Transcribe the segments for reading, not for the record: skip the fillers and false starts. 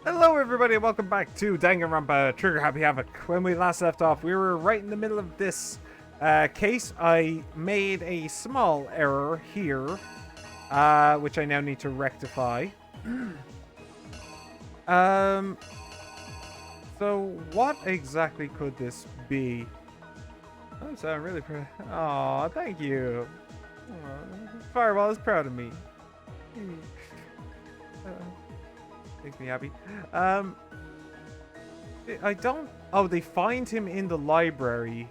Hello everybody and welcome back to Danganronpa Trigger Happy Havoc. When we last left off, we were right in the middle of this case. I made a small error here, which I now need to rectify. So what exactly could this be? I'm so really proud. Aw, thank you. Aw, Fireball is proud of me. Makes me happy. I don't... Oh, they find him in the library.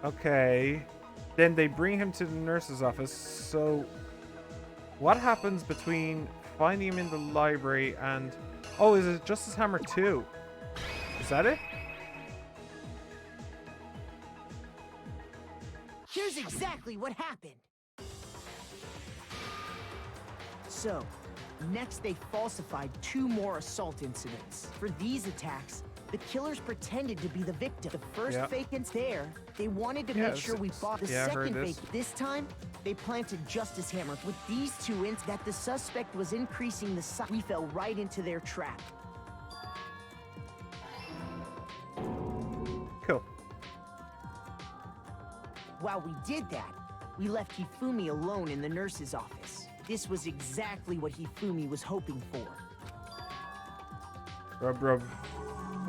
Okay. Then they bring him to the nurse's office. So, what happens between finding him in the library and... Oh, is it Justice Hammer 2? Is that it? Here's exactly what happened. So, next they falsified 2 more assault incidents. For these attacks, the killers pretended to be the victim. The first fake there, they wanted to make sure we bought the second fake. This time, they planted Justice Hammer with these 2 ints that the suspect was increasing the size. We fell right into their trap. Cool. While we did that, we left Hifumi alone in the nurse's office. This was exactly what Hifumi was hoping for. Rub.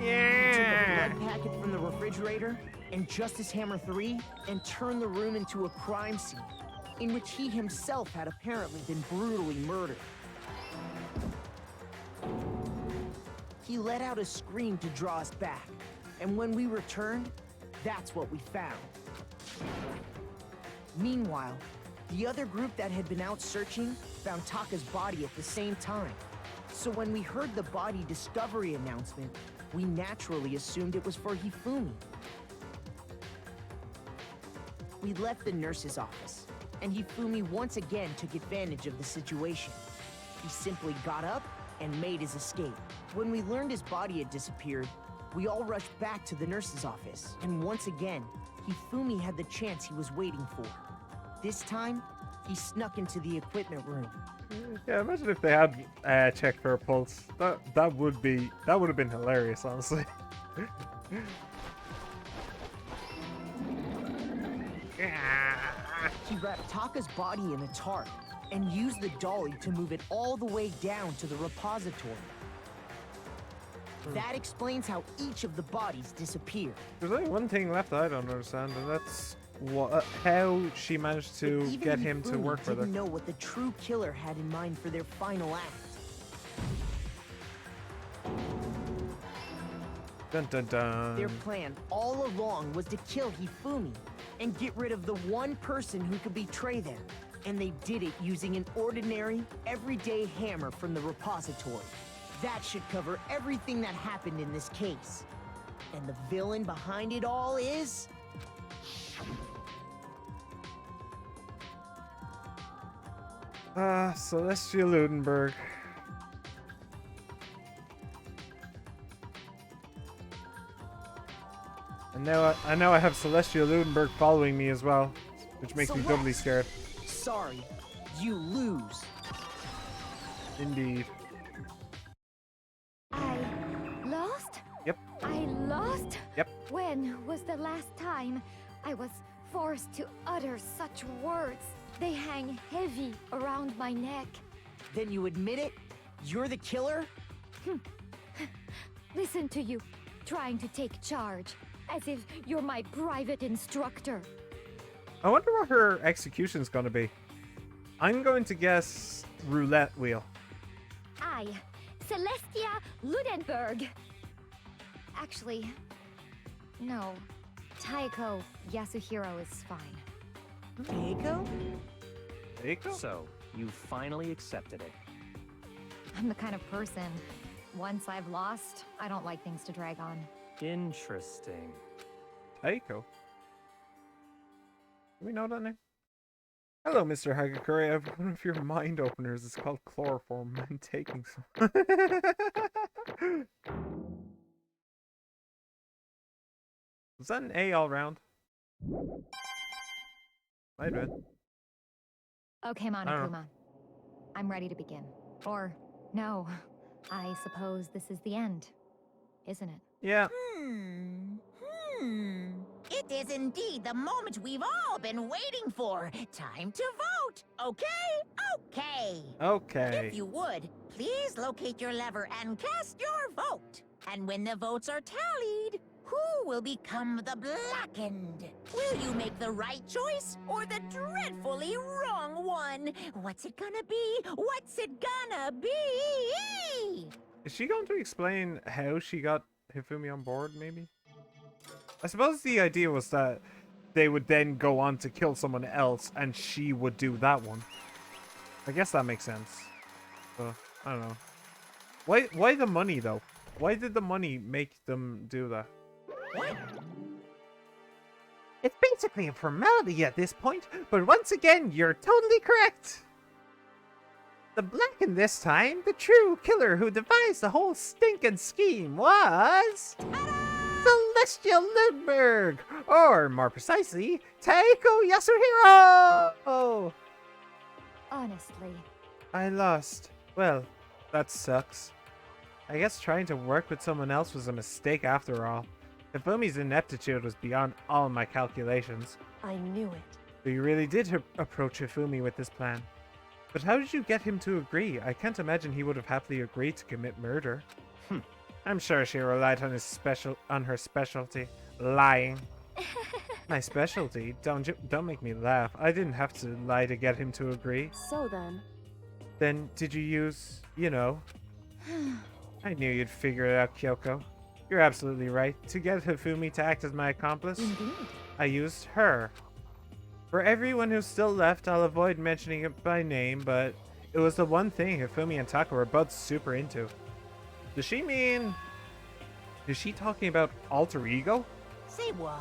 He Yeah. took a blood packet from the refrigerator and Justice Hammer 3 and turned the room into a crime scene in which he himself had apparently been brutally murdered. He let out a scream to draw us back, and when we returned, that's what we found. Meanwhile, the other group that had been out searching found Taka's body at the same time. So when we heard the body discovery announcement, we naturally assumed it was for Hifumi. We left the nurse's office, and Hifumi once again took advantage of the situation. He simply got up and made his escape. When we learned his body had disappeared, we all rushed back to the nurse's office, and once again, Hifumi had the chance he was waiting for. This time, he snuck into the equipment room. Yeah, imagine if they had checked for a pulse. That would have been hilarious, honestly. He wrapped Taka's body in a tarp and used the dolly to move it all the way down to the repository. That explains how each of the bodies disappeared. There's only one thing left I don't understand, and that's how she managed to get him to work for them. Didn't know what the true killer had in mind for their final act. Dun dun dun. Their plan all along was to kill Hifumi and get rid of the one person who could betray them. And they did it using an ordinary, everyday hammer from the repository. That should cover everything that happened in this case. And the villain behind it all is... Celestia Ludenberg. And now I have Celestia Ludenberg following me as well, which makes me doubly scared. Sorry, you lose. Indeed. I lost? Yep. I lost? Yep. When was the last time I was forced to utter such words? They hang heavy around my neck. Then you admit it? You're the killer? Listen to you, trying to take charge, as if you're my private instructor. I wonder what her execution's gonna be. I'm going to guess roulette wheel. I, Celestia Ludenberg. Actually, no. Taiko Yasuhiro is fine. Keiko? Eiko? So, you finally accepted it. I'm the kind of person, once I've lost, I don't like things to drag on. Interesting. Eiko. Do we know that name? Hello, Mr. Hagakure. I have one of your mind openers. It's called chloroform. I'm taking some. Was that an A all round? Might have been. Okay, Monokuma. I'm ready to begin. Or, no. I suppose this is the end, isn't it? Yeah. It is indeed the moment we've all been waiting for. Time to vote. Okay. Okay. If you would, please locate your lever and cast your vote. And when the votes are tallied, who will become the blackened? Will you make the right choice or the dreadfully wrong one? What's it gonna be? What's it gonna be? Is she going to explain how she got Hifumi on board, maybe? I suppose the idea was that they would then go on to kill someone else and she would do that one. I guess that makes sense. But, I don't know. Why the money, though? Why did the money make them do that? What? It's basically a formality at this point, but once again, you're totally correct. The blackened this time, the true killer who devised the whole stinking scheme was... Celestial Lindbergh! Or, more precisely, Taiko Yasuhiro! Oh, Honestly, I lost. Well, that sucks. I guess trying to work with someone else was a mistake after all. Hifumi's ineptitude was beyond all my calculations. I knew it. So you really did approach Hifumi with this plan. But how did you get him to agree? I can't imagine he would have happily agreed to commit murder. I'm sure she relied on her specialty, lying. My specialty? Don't make me laugh. I didn't have to lie to get him to agree. So then... Then did you use, you know? I knew you'd figure it out, Kyoko. You're absolutely right. To get Hifumi to act as my accomplice, indeed. I used her. For everyone who's still left, I'll avoid mentioning it by name, but it was the one thing Hifumi and Taka were both super into. Does she mean... Is she talking about alter ego? Say what?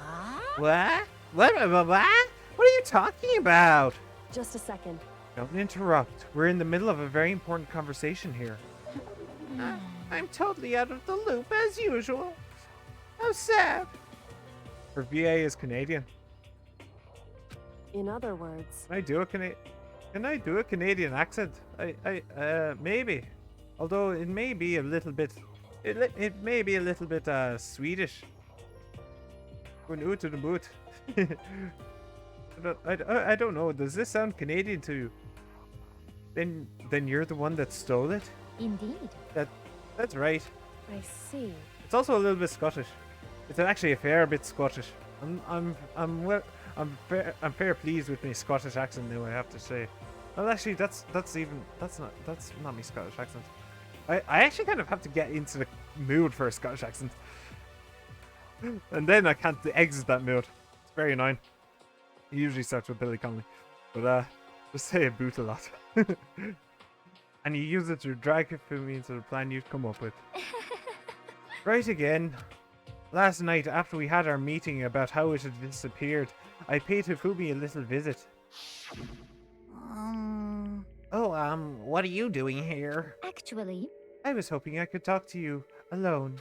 What? What? What are you talking about? Just a second. Don't interrupt. We're in the middle of a very important conversation here. I'm totally out of the loop as usual. How sad. Her VA is Canadian. In other words... Can I do a Canadian accent? Maybe. Although it may be a little bit... It may be a little bit Swedish. Going out to the boot. I don't know. Does this sound Canadian to you? Then you're the one that stole it? Indeed. That's right. I see. It's also a little bit Scottish. It's actually a fair bit Scottish. I'm fair pleased with my Scottish accent now, I have to say. Well, actually, that's not my Scottish accent. I actually kind of have to get into the mood for a Scottish accent, and then I can't exit that mood. It's very annoying. It usually starts with Billy Connolly, but just say a boot a lot. And you use it to drag Hifumi into the plan you'd come up with. Right again. Last night, after we had our meeting about how it had disappeared, I paid Hifumi a little visit. What are you doing here? Actually, I was hoping I could talk to you alone.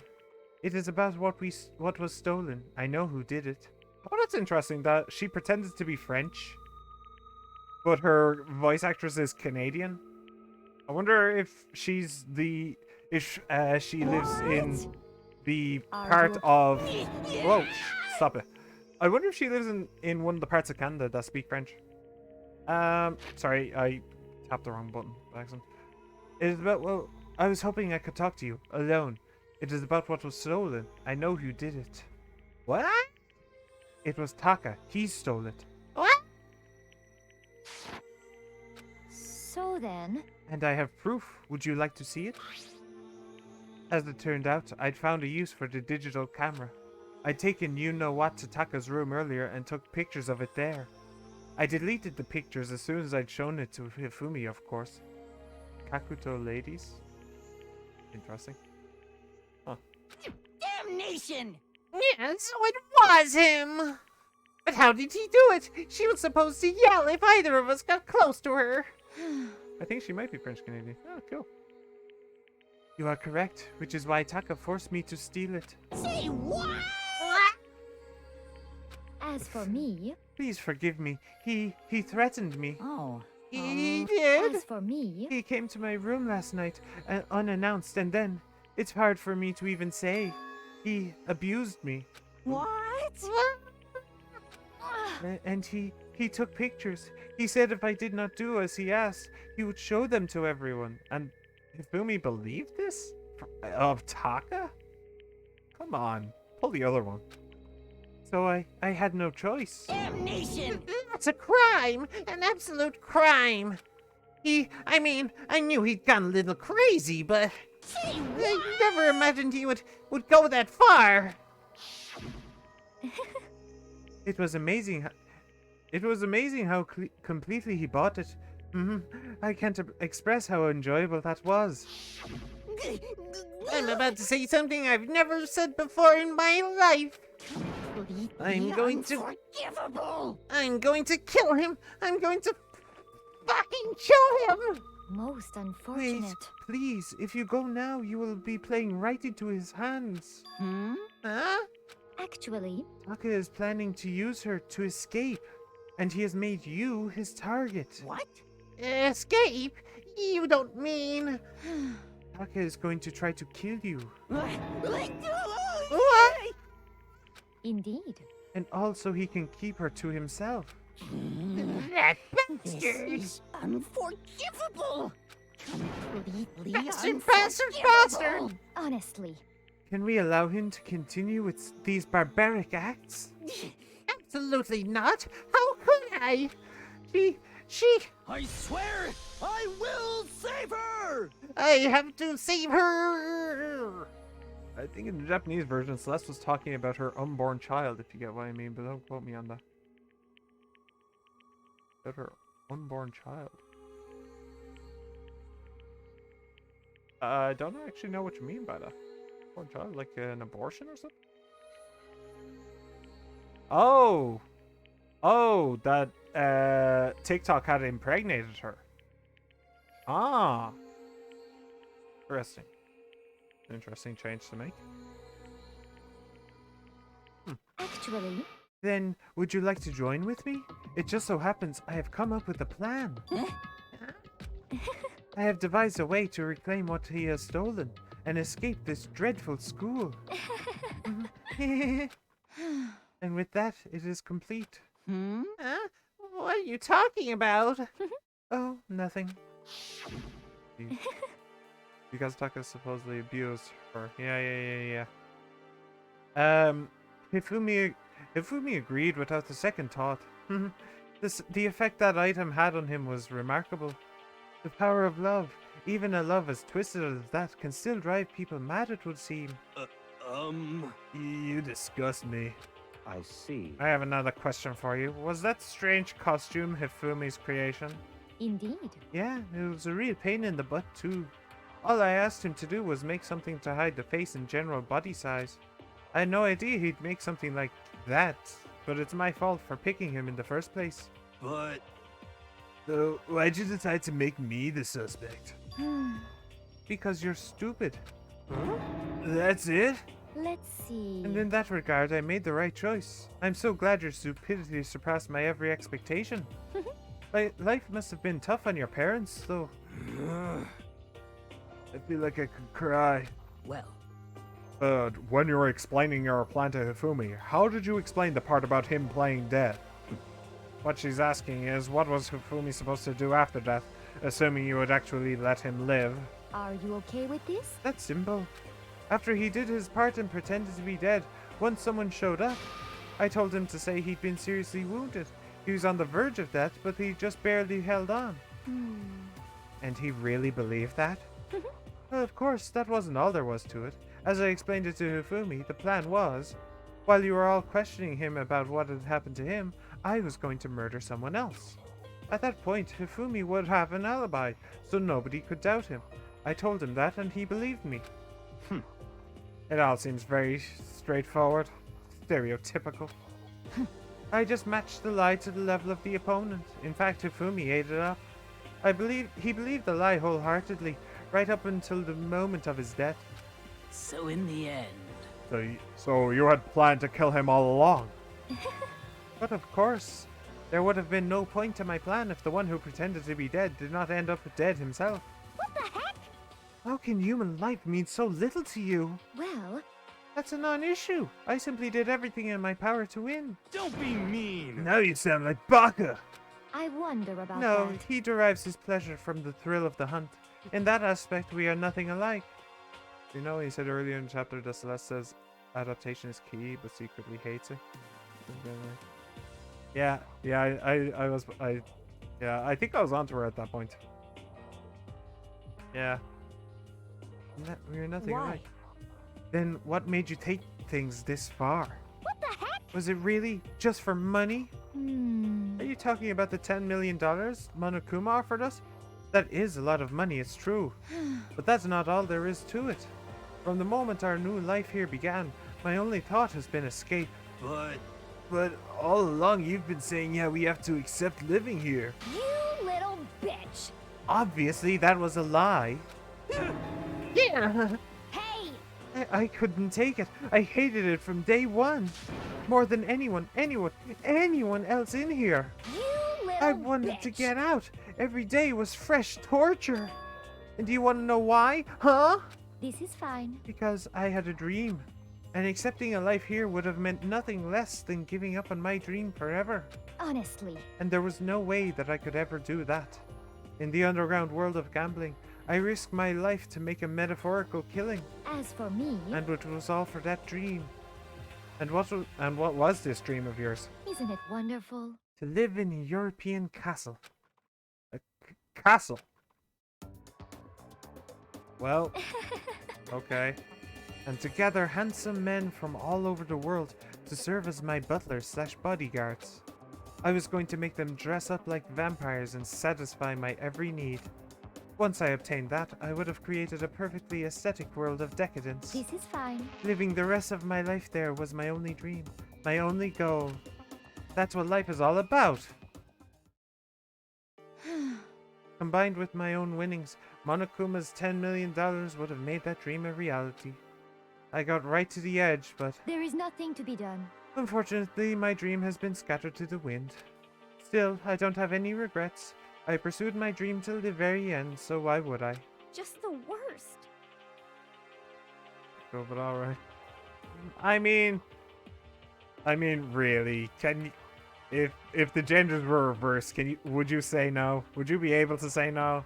It is about what was stolen. I know who did it. Oh, that's interesting that she pretended to be French, but her voice actress is Canadian. I wonder if she lives in the part of... Whoa, stop it. I wonder if she lives in one of the parts of Canada that speak French. Sorry, I tapped the wrong button by accident. It is about, well, I was hoping I could talk to you, alone. It is about what was stolen. I know who did it. What? It was Taka. He stole it. What? so then... And I have proof. Would you like to see it? As it turned out, I'd found a use for the digital camera. I'd taken you-know-what to Taka's room earlier and took pictures of it there. I deleted the pictures as soon as I'd shown it to Hifumi, of course. Kakuto ladies? Interesting. Huh. Damnation! Yeah, so it was him! But how did he do it? She was supposed to yell if either of us got close to her. I think she might be French-Canadian. Oh, cool. You are correct, which is why Taka forced me to steal it. Say what? As for me... Please forgive me. He threatened me. Oh. He did? As for me, He came to my room last night, unannounced, and then, it's hard for me to even say, he abused me. What? And he took pictures. He said if I did not do as he asked, he would show them to everyone. And Hifumi believed this? Of Taka? Come on, pull the other one. So I had no choice. Damnation! That's a crime! An absolute crime! I knew he'd gone a little crazy, but I never imagined he would go that far. It was amazing. It was amazing how completely he bought it. I can't express how enjoyable that was. I'm about to say something I've never said before in my life. I'm going to kill him. I'm going to fucking kill him. most Wait, unfortunate. please. If you go now, you will be playing right into his hands. Huh? Actually, Taka is planning to use her to escape, and he has made you his target. What? Escape? You don't mean... Taka is going to try to kill you, What? indeed. and also he can keep her to himself. That This bastard! is unforgivable! Completely Bastard! Honestly, Can we allow him to continue with these barbaric acts? Absolutely not! How could I? She... I swear I will save her! I have to save her! I think in the Japanese version, Celeste was talking about her unborn child, if you get what I mean, but don't quote me on that. About her unborn child. I don't actually know what you mean by that. Unborn child? Like an abortion or something? Oh! Oh, that TikTok had impregnated her. Ah. Interesting. Interesting change to make. actually, Then, would you like to join with me? It just so happens I have come up with a plan. I have devised a way to reclaim what he has stolen and escape this dreadful school. And with that, it is complete. Huh? What are you talking about? Oh, nothing. Because Taka supposedly abused her. Yeah. Hifumi agreed without the second thought. The effect that item had on him was remarkable. The power of love, even a love as twisted as that, can still drive people mad, it would seem. You disgust me. I see. I have another question for you. Was that strange costume Hifumi's creation? indeed. Yeah, it was a real pain in the butt too. All I asked him to do was make something to hide the face and general body size. I had no idea he'd make something like that, but it's my fault for picking him in the first place. But So, why'd you decide to make me the suspect? Because you're stupid. That's it? Let's see. And in that regard, I made the right choice. I'm so glad your stupidity surpassed my every expectation. Life must have been tough on your parents, though. I feel like I could cry. Well, When you were explaining your plan to Hifumi, how did you explain the part about him playing dead? What she's asking is, what was Hifumi supposed to do after death, assuming you would actually let him live? Are you okay with this? That's simple. After he did his part and pretended to be dead, once someone showed up, I told him to say he'd been seriously wounded. He was on the verge of death, but he just barely held on. And he really believed that? Well, of course, that wasn't all there was to it. As I explained it to Hifumi, the plan was, while you were all questioning him about what had happened to him, I was going to murder someone else. At that point, Hifumi would have an alibi, so nobody could doubt him. I told him that, and he believed me. It all seems very straightforward. Stereotypical. I just matched the lie to the level of the opponent. In fact, Hifumi ate it up. He believed the lie wholeheartedly, right up until the moment of his death. so in the end, So you had planned to kill him all along? But of course, There would have been no point to my plan if the one who pretended to be dead did not end up dead himself. What the heck? How can human life mean so little to you? Well, That's a non-issue. I simply did everything in my power to win. Don't be mean. Now you sound like Baka. I wonder about No, that. he derives his pleasure from the thrill of the hunt. In that aspect, we are nothing alike. You know, he said earlier in the chapter that Celeste says adaptation is key, but secretly hates it. Yeah, I think I was onto her at that point. Yeah. We're nothing Why? alike. Then what made you take things this far? What the heck? Was it really just for money? Hmm. Are you talking about the $10 million Monokuma offered us? That is a lot of money, it's true. But that's not all there is to it. From the moment our new life here began, my only thought has been escape. But all along you've been saying, yeah, we have to accept living here. You little bitch. Obviously, that was a lie. Yeah. Hey! I couldn't take it. I hated it from day one. More than anyone else in here. You little I wanted to bitch. get out. Every day was fresh torture. And do you want to know why? Huh? This is fine. Because I had a dream. And accepting a life here would have meant nothing less than giving up on my dream forever. Honestly. And there was no way that I could ever do that. In the underground world of gambling, I risked my life to make a metaphorical killing. As for me, And it was all for that dream. And what was this dream of yours? isn't it wonderful? To live in a European castle. A castle? Well, okay. And to gather handsome men from all over the world to serve as my butlers/bodyguards. I was going to make them dress up like vampires and satisfy my every need. Once I obtained that, I would have created a perfectly aesthetic world of decadence. This is fine. Living the rest of my life there was my only dream, my only goal. That's what life is all about. Combined with my own winnings, Monokuma's $10 million would have made that dream a reality. I got right to the edge, but There is nothing to be done. unfortunately my dream has been scattered to the wind. Still, I don't have any regrets. I pursued my dream till the very end, so why would I? Just the worst. Oh, but alright. I mean, really, can you, if the genders were reversed, would you say no? Would you be able to say no?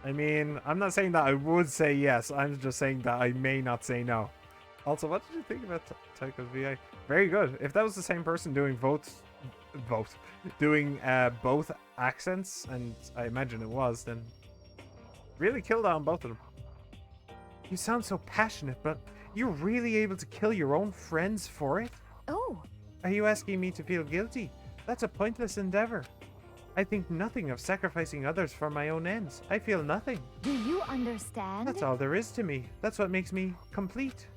I mean, I'm not saying that I would say yes, I'm just saying that I may not say no. Also, what did you think about Taiko's VA? Very good. If that was the same person doing both accents, and I imagine it was, then really killed on both of them. You sound so passionate, but you're really able to kill your own friends for it? Oh, Are you asking me to feel guilty? That's a pointless endeavor. I think nothing of sacrificing others for my own ends. I feel nothing. do you understand? That's all there is to me. That's what makes me complete.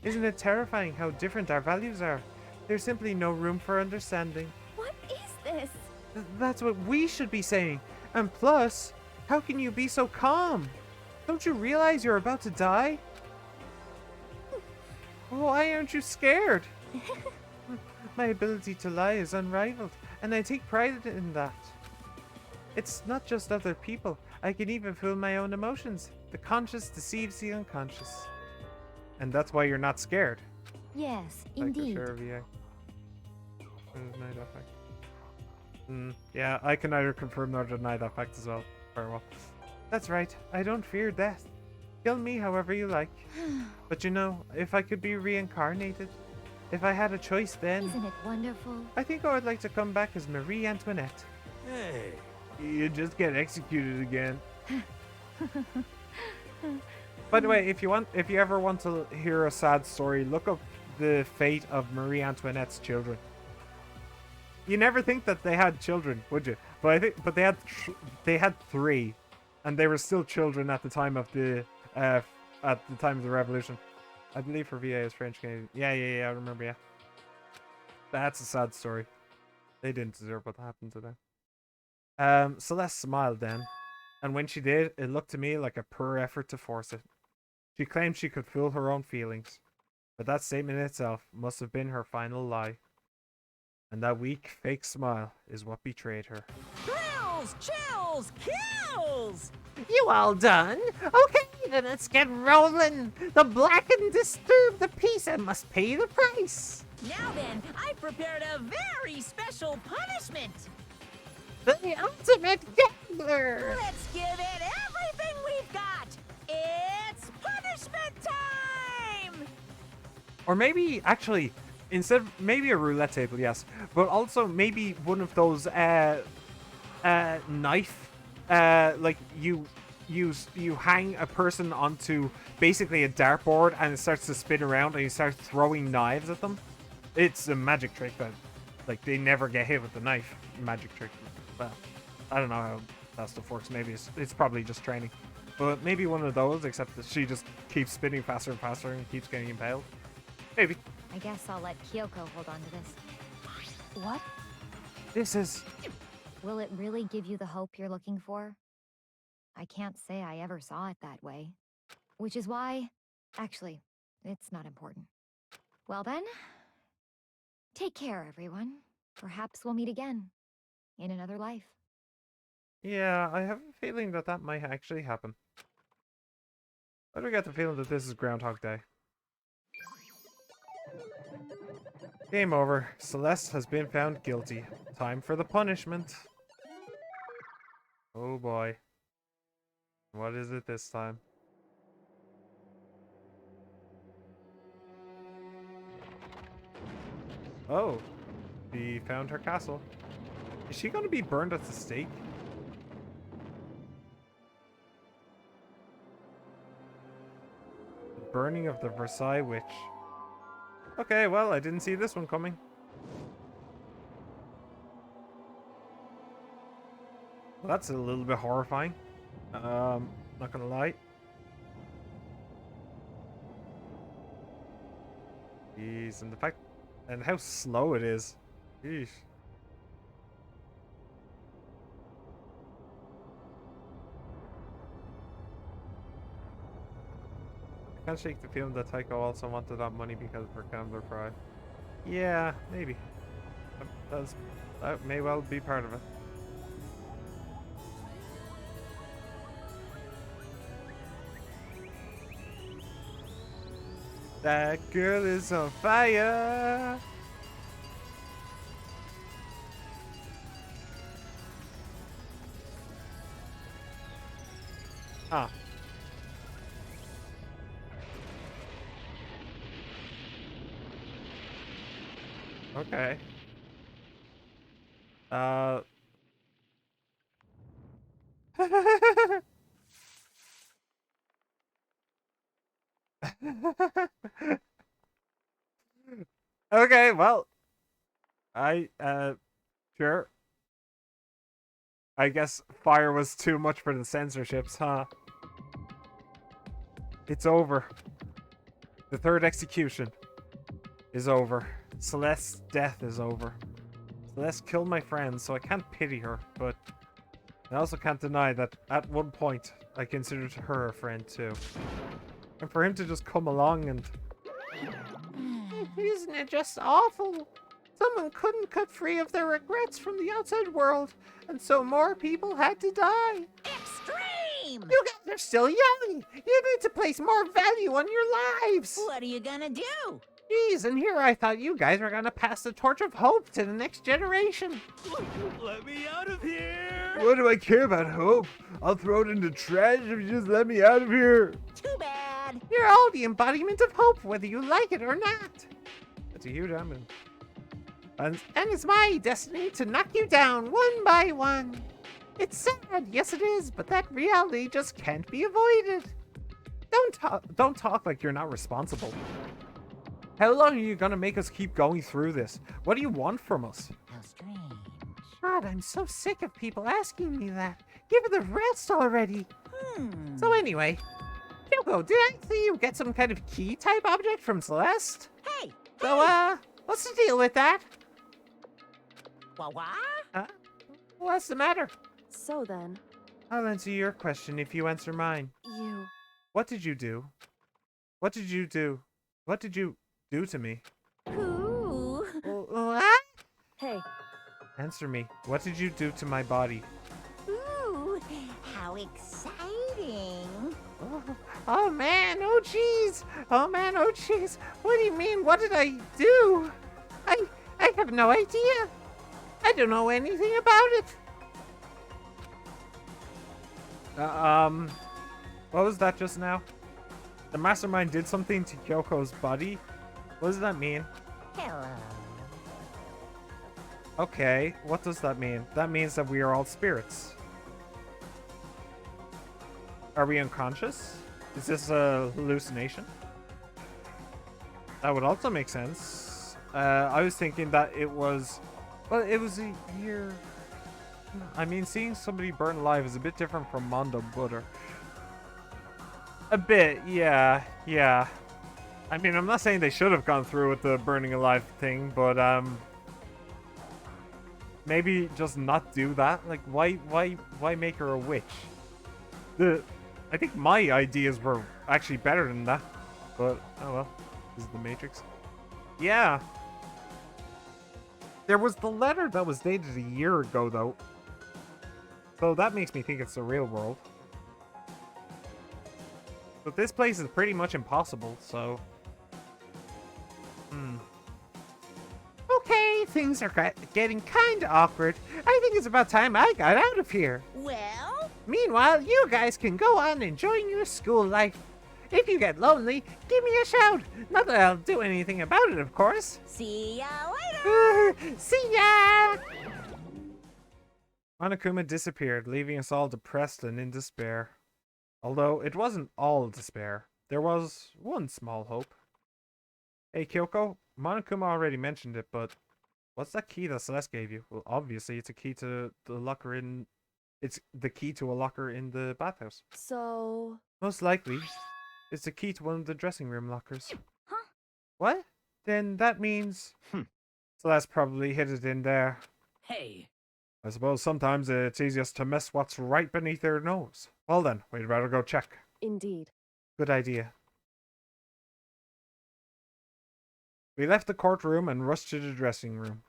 Isn't it terrifying how different our values are? There's simply no room for understanding. What is this? That's what we should be saying. And plus, how can you be so calm? Don't you realize you're about to die? Why aren't you scared? My ability to lie is unrivaled, and I take pride in that. It's not just other people. I can even fool my own emotions. The conscious deceives the unconscious. And that's why you're not scared. Yes, Like indeed. the VA. Night effect. Yeah, I can neither confirm nor deny that fact as well. Very well. That's right. I don't fear death. Kill me however you like. But you know, if I could be reincarnated, if I had a choice then, Isn't it wonderful? I think I would like to come back as Marie Antoinette. Hey. You just get executed again. By the way, if you ever want to hear a sad story, look up the fate of Marie Antoinette's children. You never think that they had children, would you? But they had three, and they were still children at the time of the revolution. I believe her VA is French Canadian. Yeah, I remember. Yeah, that's a sad story. They didn't deserve what happened to them. Celeste smiled then, and when she did, it looked to me like a poor effort to force it. She claimed she could fool her own feelings, but that statement itself must have been her final lie. And that weak, fake smile is what betrayed her. Thrills, chills, kills! You all done? Okay, then let's get rolling. The blackened disturb the peace and must pay the price. Now then, I prepared a very special punishment. The ultimate gambler. Let's give it everything we've got. It's punishment time! Or maybe, actually, instead of maybe a roulette table, yes. But also maybe one of those knife, like you hang a person onto basically a dartboard and it starts to spin around and you start throwing knives at them. It's a magic trick that, like, they never get hit with the knife. Magic trick. Well, I don't know how that stuff works. Maybe it's probably just training. But maybe one of those, except that she just keeps spinning faster and faster and keeps getting impaled. Maybe. I guess I'll let Kyoko hold on to this. What? This is... Will it really give you the hope you're looking for? I can't say I ever saw it that way. Which is why... Actually, it's not important. Well then... Take care, everyone. Perhaps we'll meet again. In another life. Yeah, I have a feeling that that might actually happen. I do get the feeling that this is Groundhog Day. Game over. Celeste has been found guilty. Time for the punishment. Oh boy. What is it this time? Oh. We found her castle. Is she going to be burned at the stake? The burning of the Versailles Witch. Okay, well, I didn't see this one coming. Well, that's a little bit horrifying. Not gonna lie. Jeez, and the fact... And how slow it is. Jeez. I can't shake the feeling that Taiko also wanted that money because of her gambler pride. Yeah, maybe. That may well be part of it. That girl is on fire! Ah. Okay. Okay, well. Sure. I guess fire was too much for the censorships, huh? It's over. The third execution is over. Celeste's death is over. Celeste killed my friend, so I can't pity her, but I also can't deny that at one point I considered her a friend too. And for him to just come along and... Isn't it just awful? Someone couldn't cut free of their regrets from the outside world, and so more people had to die. Extreme! You guys are still young! You need to place more value on your lives! What are you gonna do? Jeez, and here I thought you guys were gonna pass the torch of hope to the next generation. Let me out of here! What do I care about hope? I'll throw it in the trash if you just let me out of here. Too bad. You're all the embodiment of hope, whether you like it or not. That's a huge amount. And it's my destiny to knock you down one by one. It's sad, yes it is, but that reality just can't be avoided. Don't talk like you're not responsible. How long are you gonna make us keep going through this? What do you want from us? How strange. God, I'm so sick of people asking me that. Give it a rest already. So anyway, Kyoko, did I see you get some kind of key type object from Celeste? Hey! So, what's the deal with that? What? What's the matter? So then, I'll answer your question if you answer mine. you... What did you do? What did you do? What did you do to me? Who? What? Hey, Answer me. What did you do to my body? Ooh, how exciting. Oh man, oh jeez. Oh man, oh jeez. What do you mean? What did I do? I have no idea. I don't know anything about it. What was that just now? The mastermind did something to Kyoko's body? What does that mean? Hello. Okay, what does that mean? That means that we are all spirits. Are we unconscious? Is this a hallucination? That would also make sense. I was thinking that it was... Well, it was a year... I mean, seeing somebody burn alive is a bit different from Mondo Butter. A bit, yeah. I mean, I'm not saying they should have gone through with the burning alive thing, but, maybe just not do that. Like, why make her a witch? I think my ideas were actually better than that. But, oh well. This is the Matrix. Yeah. There was the letter that was dated a year ago, though. So that makes me think it's the real world. But this place is pretty much impossible, so... Okay, things are getting kinda awkward. I think it's about time I got out of here. Well, Meanwhile, you guys can go on enjoying your school life. If you get lonely, give me a shout. Not that I'll do anything about it, of course. see ya later. See ya! Monokuma disappeared, leaving us all depressed and in despair. Although it wasn't all despair. There was one small hope. Hey Kyoko, Monokuma already mentioned it, but what's that key that Celeste gave you? Well, obviously it's a key to the locker in... It's the key to a locker in the bathhouse. so... Most likely, it's the key to one of the dressing room lockers. Huh? What? Then that means... Celeste probably hid it in there. Hey, I suppose sometimes it's easiest to miss what's right beneath their nose. Well then, we'd better go check. Indeed. Good idea. We left the courtroom and rushed to the dressing room.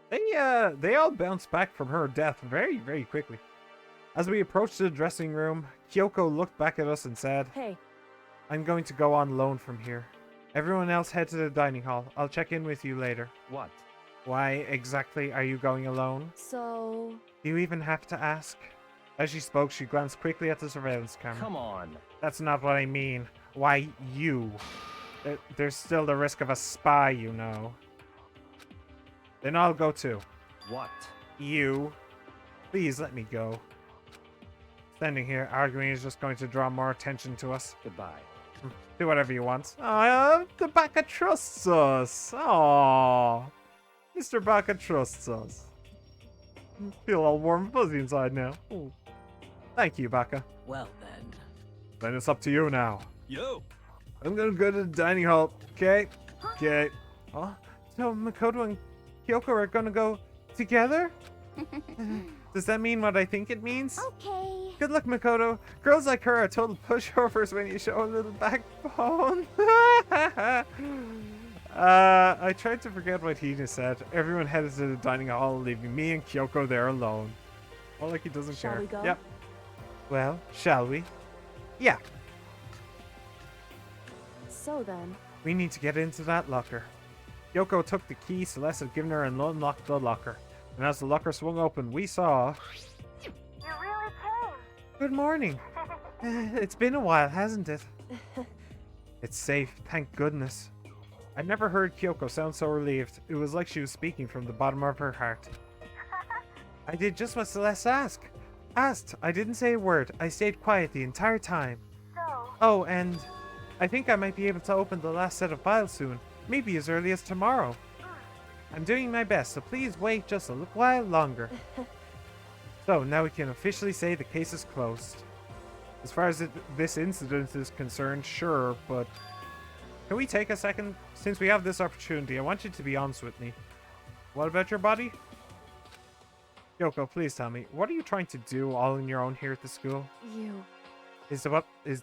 They all bounced back from her death very, very quickly. As we approached the dressing room, Kyoko looked back at us and said, Hey, I'm going to go on alone from here. Everyone else head to the dining hall. I'll check in with you later. What? Why exactly are you going alone? so... Do you even have to ask? As she spoke, she glanced quickly at the surveillance camera. Come on. That's not what I mean. Why you? There's still the risk of a spy, you know. Then I'll go too. What? You. Please let me go. Standing here arguing is just going to draw more attention to us. Goodbye. Do whatever you want. The Baka trusts us. Aww. Mr. Baka trusts us. Feel all warm and fuzzy inside now. Ooh. Thank you, Baka. well then. Then it's up to you now. Yo! I'm gonna go to the dining hall, okay? Okay. Oh, so Makoto and Kyoko are gonna go together? Does that mean what I think it means? Okay. Good luck, Makoto. Girls like her are total pushovers when you show a little backbone. I tried to forget what he just said. Everyone headed to the dining hall, leaving me and Kyoko there alone. Well, like he doesn't Shall care. we go? Yep. Well, shall we? Yeah. So then... We need to get into that locker. Kyoko took the key Celeste had given her and unlocked the locker. And as the locker swung open, we saw... You really came. Good morning. It's been a while, hasn't it? It's safe, thank goodness. I'd never heard Kyoko sound so relieved. It was like she was speaking from the bottom of her heart. I did just what Celeste asked. I didn't say a word. I stayed quiet the entire time. So, Oh, and I think I might be able to open the last set of files soon. Maybe as early as tomorrow. I'm doing my best, so please wait just a little while longer. So, now we can officially say the case is closed. As far as this incident is concerned, sure, but... Can we take a second? Since we have this opportunity, I want you to be honest with me. What about your body? Kyoko, please tell me, what are you trying to do all on your own here at the school? You... Is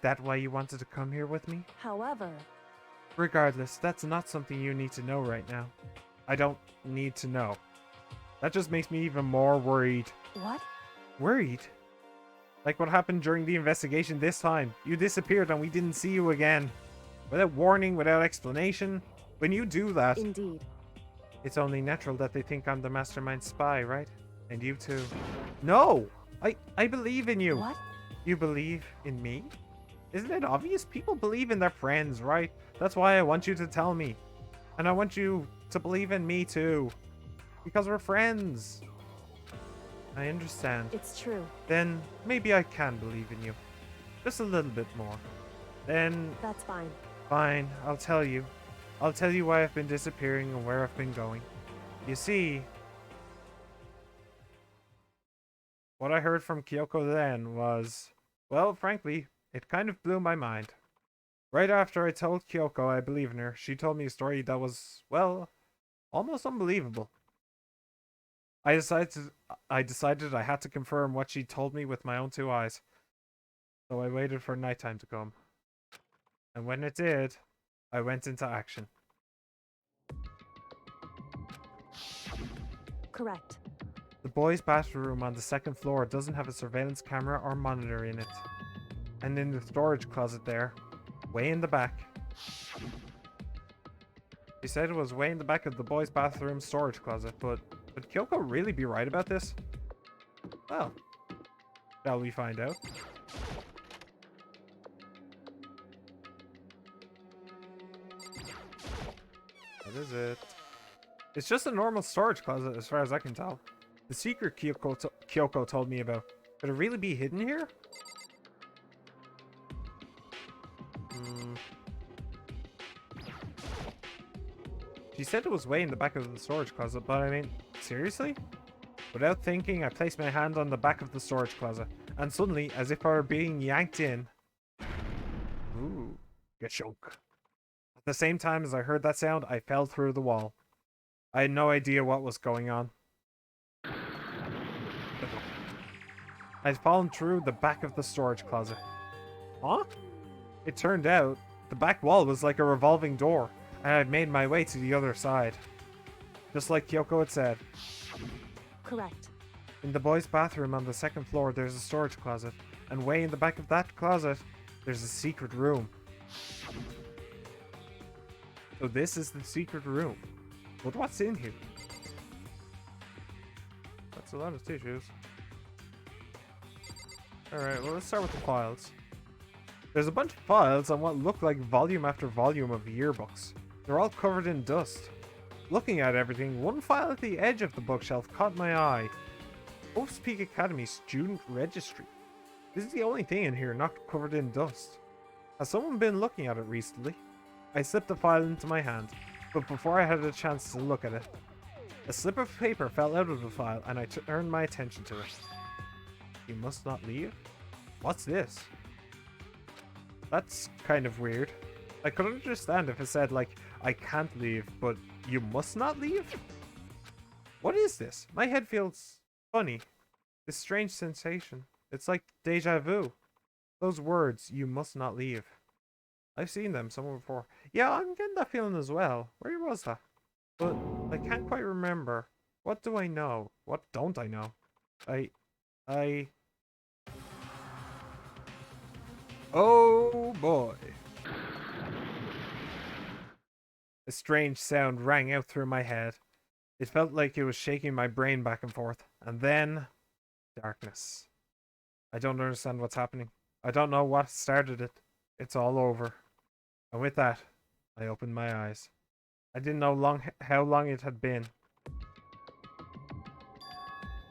that why you wanted to come here with me? However... Regardless, that's not something you need to know right now. I don't need to know. That just makes me even more worried. What? Worried? Like what happened during the investigation this time. You disappeared and we didn't see you again. Without warning, without explanation. When you do that, Indeed. it's only natural that they think I'm the mastermind spy, right? And you too. No! I believe in you. What? You believe in me? Isn't it obvious? People believe in their friends, right? That's why I want you to tell me. And I want you to believe in me too. Because we're friends. I understand. It's true. Then maybe I can believe in you. Just a little bit more. Then, That's fine. fine, I'll tell you. I'll tell you why I've been disappearing and where I've been going. You see, what I heard from Kyoko then was, well, frankly, it kind of blew my mind. Right after I told Kyoko I believe in her, she told me a story that was, well, almost unbelievable. I decided I had to confirm what she told me with my own two eyes. So I waited for nighttime to come. And when it did, I went into action. Correct. The boys' bathroom on the second floor doesn't have a surveillance camera or monitor in it. And in the storage closet there, way in the back. She said it was way in the back of the boys' bathroom storage closet, but would Kyoko really be right about this? Well, shall we find out? What is it? It's just a normal storage closet as far as I can tell. The secret Kyoko told me about. Could it really be hidden here? She said it was way in the back of the storage closet, but I mean, seriously? Without thinking, I placed my hand on the back of the storage closet, and suddenly, as if I were being yanked in... Ooh, gashunk. At the same time as I heard that sound, I fell through the wall. I had no idea what was going on. I'd fallen through the back of the storage closet. Huh? It turned out, the back wall was like a revolving door, and I'd made my way to the other side. Just like Kyoko had said. Correct. In the boys' bathroom on the second floor, there's a storage closet, and way in the back of that closet, there's a secret room. So this is the secret room. But what's in here? That's a lot of tissues. Alright, well, let's start with the files. There's a bunch of files on what look like volume after volume of yearbooks. They're all covered in dust. Looking at everything, one file at the edge of the bookshelf caught my eye. Oaks Peak Academy Student Registry. This is the only thing in here not covered in dust. Has someone been looking at it recently? I slipped the file into my hand, but before I had a chance to look at it, a slip of paper fell out of the file and I turned my attention to it. You must not leave? What's this? That's kind of weird. I could understand if it said, like, I can't leave, but you must not leave? What is this? My head feels funny. This strange sensation. It's like deja vu. Those words, you must not leave. I've seen them somewhere before. Yeah, I'm getting that feeling as well. Where was that? But I can't quite remember. What do I know? What don't I know? Oh boy. A strange sound rang out through my head. It felt like it was shaking my brain back and forth. And then... darkness. I don't understand what's happening. I don't know what started it. It's all over. And with that, I opened my eyes. I didn't know how long it had been.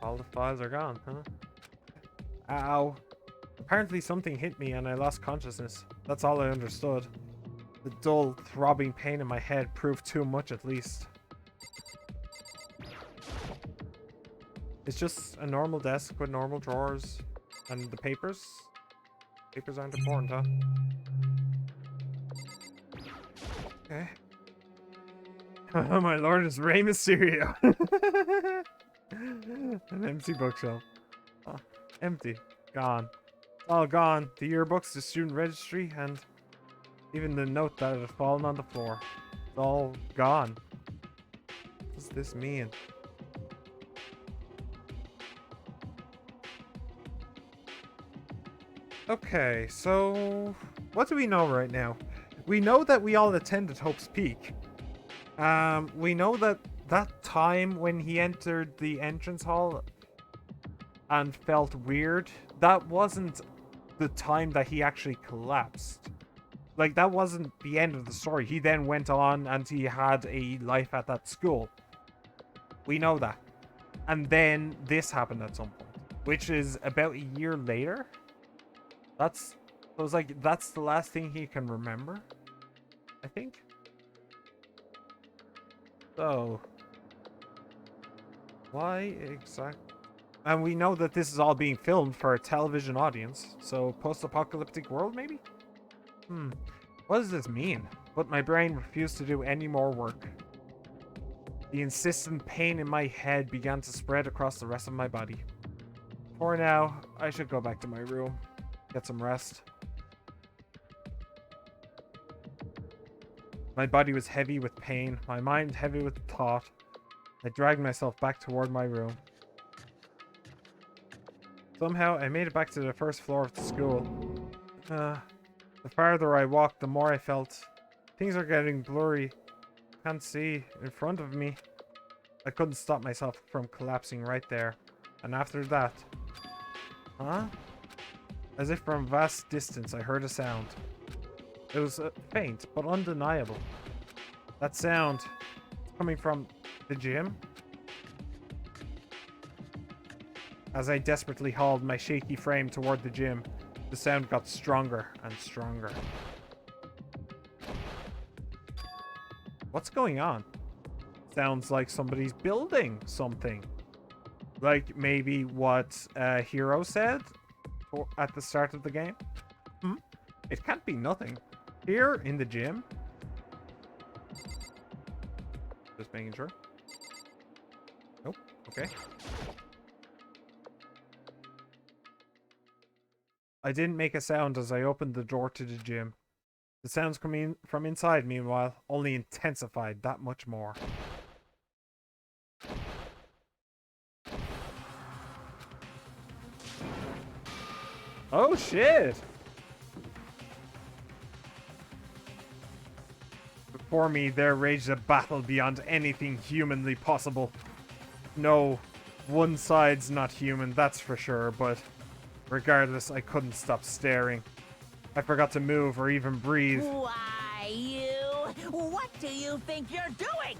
All the files are gone, huh? Ow. Apparently something hit me and I lost consciousness. That's all I understood. The dull, throbbing pain in my head proved too much at least. It's just a normal desk with normal drawers. And the papers? Papers aren't important, huh? Okay. Oh my lord, it's Rey Mysterio! An empty bookshelf. Oh, empty. Gone. All gone. The yearbooks, the student registry, and even the note that had fallen on the floor. It's all gone. this mean? Okay, so what do we know right now? We know that we all attended Hope's Peak. We know that that time when he entered the entrance hall and felt weird, that wasn't the time that he actually collapsed. Like, that wasn't the end of the story. He then went on and he had a life at that school. We know that. And then this happened at some point, which is about a year later. That's the last thing he can remember, I think. So, why exactly? And we know that this is all being filmed for a television audience, so post-apocalyptic world, maybe? What does this mean? But my brain refused to do any more work. The insistent pain in my head began to spread across the rest of my body. For now, I should go back to my room, get some rest. My body was heavy with pain, my mind heavy with thought. I dragged myself back toward my room. Somehow, I made it back to the first floor of the school. The farther I walked, the more I felt things are getting blurry. Can't see in front of me. I couldn't stop myself from collapsing right there. And after that... Huh? As if from a vast distance, I heard a sound. It was faint, but undeniable. That sound coming from the gym. As I desperately hauled my shaky frame toward the gym, the sound got stronger and stronger. What's going on? Sounds like somebody's building something. Like maybe what Hero said at the start of the game? It can't be nothing. Here in the gym? Just making sure. Nope. Okay. I didn't make a sound as I opened the door to the gym. The sounds coming from inside, meanwhile, only intensified that much more. Oh shit! Before me, there raged a battle beyond anything humanly possible. No, one side's not human, that's for sure, but regardless, I couldn't stop staring. I forgot to move or even breathe. Why, you? What do you think you're doing?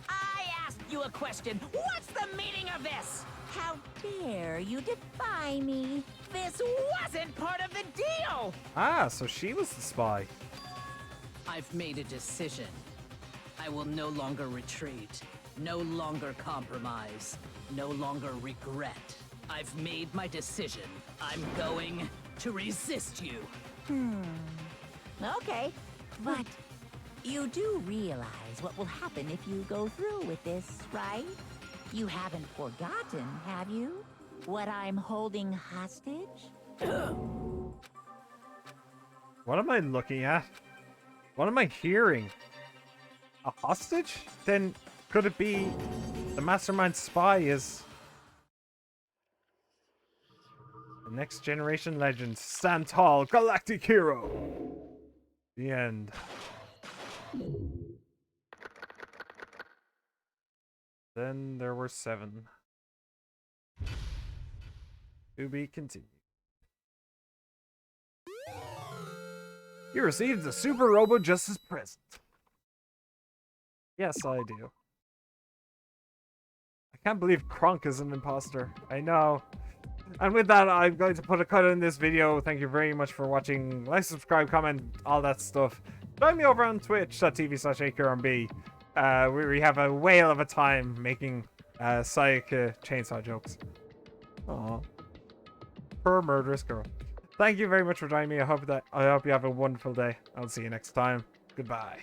I asked you a question. What's the meaning of this? How dare you defy me? This wasn't part of the deal! Ah, so she was the spy. I've made a decision. I will no longer retreat, no longer compromise, no longer regret. I've made my decision. I'm going to resist you. Okay, but you do realize what will happen if you go through with this, right? You haven't forgotten, have you? What I'm holding hostage? What am I looking at? What am I hearing? A hostage? Then could it be the mastermind spy is the next generation legend? Stand tall, galactic hero. The end. Then there were 7. To be continued. You received the Super Robo Justice present. Yes, I do. I can't believe Kronk is an imposter. I know. And with that, I'm going to put a cut in this video. Thank you very much for watching. Like, subscribe, comment, all that stuff. Join me over on twitch.tv/AciaranB. We have a whale of a time making Sayaka chainsaw jokes. Aww. Per murderous girl. Thank you very much for joining me. I hope you have a wonderful day. I'll see you next time. Goodbye.